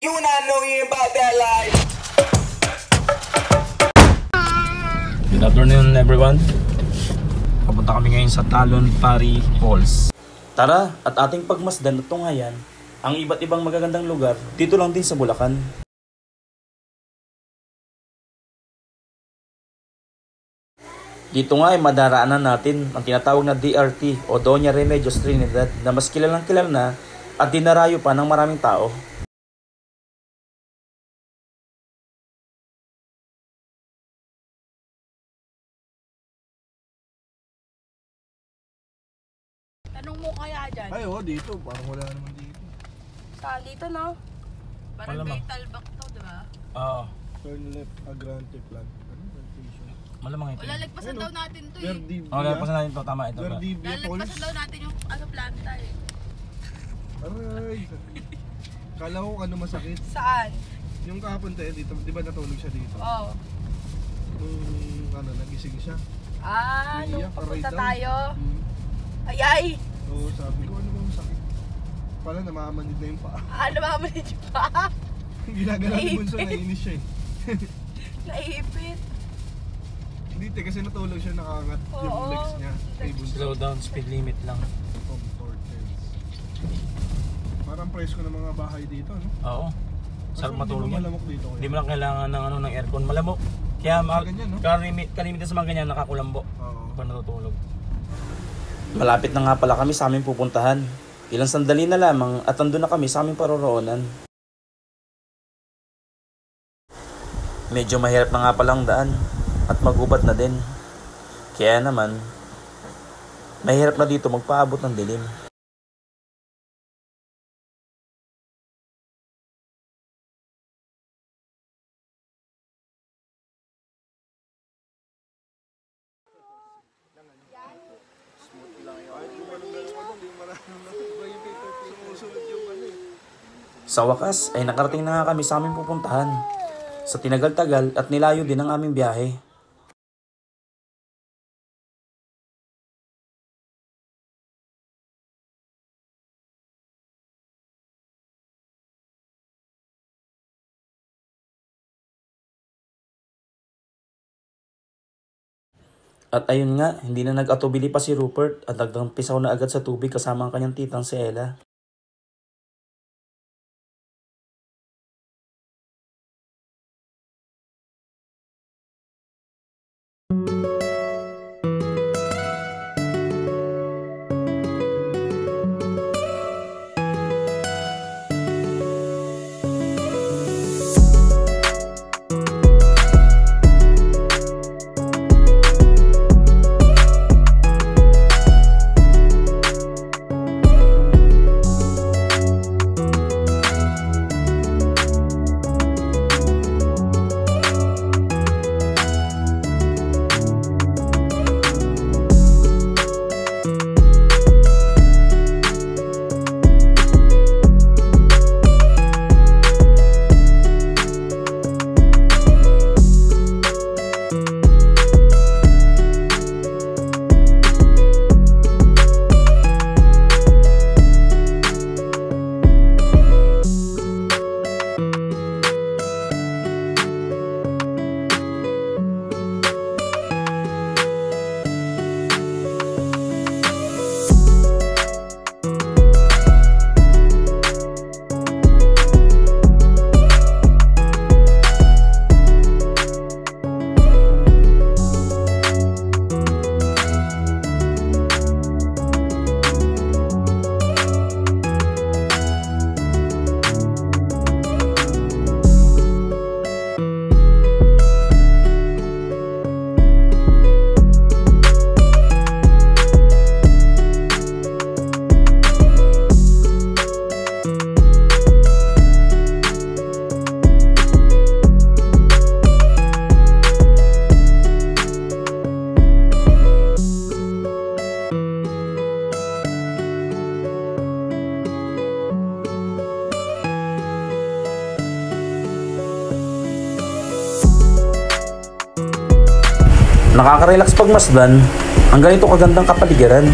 You not know you about that life. Good afternoon everyone. Papunta kami ngayon sa Talon Pari Falls. Tara at ating pagmasdan at tunghayan ang iba't ibang magagandang lugar dito lang din sa Bulacan. Dito nga ay madaraanan natin ang tinatawag na DRT o Doña Remedios Trinidad na mas kilalang kilala na at dinarayo pa ng maraming tao. Tanong mo kaya dyan? Ay, dito. Parang wala naman dito. Saan dito, no? Parang Malamang. may talbak to, di ba? Oo. Turn left, Agrante Plant. Ano? Plantation. Malamang ito. Lalagpasan daw natin to eh. Verdibia. Okay, pasan natin ito. Tama ito. Verdibia Falls. Lalagpasan daw natin yung planta eh. Aray. Kala ko ano masakit. Saan? Yung kahapon tayo dito, di ba natulog siya dito? Oo. Nung nagising siya. Nung Iiyak, papunta aray daw. tayo. Hmm. Ayay! Oo, sabi ko ano bang masakit. Pala namamanid na yung paa. Namamanid yung pa. Ginagala ni Bunso, nainis siya eh. Naipit. Hindi kasi natulog siya, nakaangat yung Oo. legs niya. Kay Bunso. Slow down, speed limit lang. Comforters. Parang presko ng mga bahay dito, no? Oo. Sarap matulog Hindi yan. malamok dito. Hindi mo lang kailangan ng aircon. Malamok. Kaya Ganyan, no? kalimitan sa mga ganyan nakakulambo Oo. pag natutulog. Malapit na nga pala kami sa aming pupuntahan. Ilang sandali na lamang at andun na kami sa aming paroroonan. Medyo mahirap na nga palang daan at magubat na din. Kaya naman, mahirap na dito magpaabot ng dilim. Sa wakas ay nakarating na nga kami sa aming pupuntahan. Sa tinagal-tagal at nilayo din ang aming biyahe. At ayun nga, hindi na nag-atubili pa si Rupert at nagtampisaw na agad sa tubig kasama ang kanyang titang si Ella. Nakaka-relax pagmasdan ang ganito kagandang kapaligiran.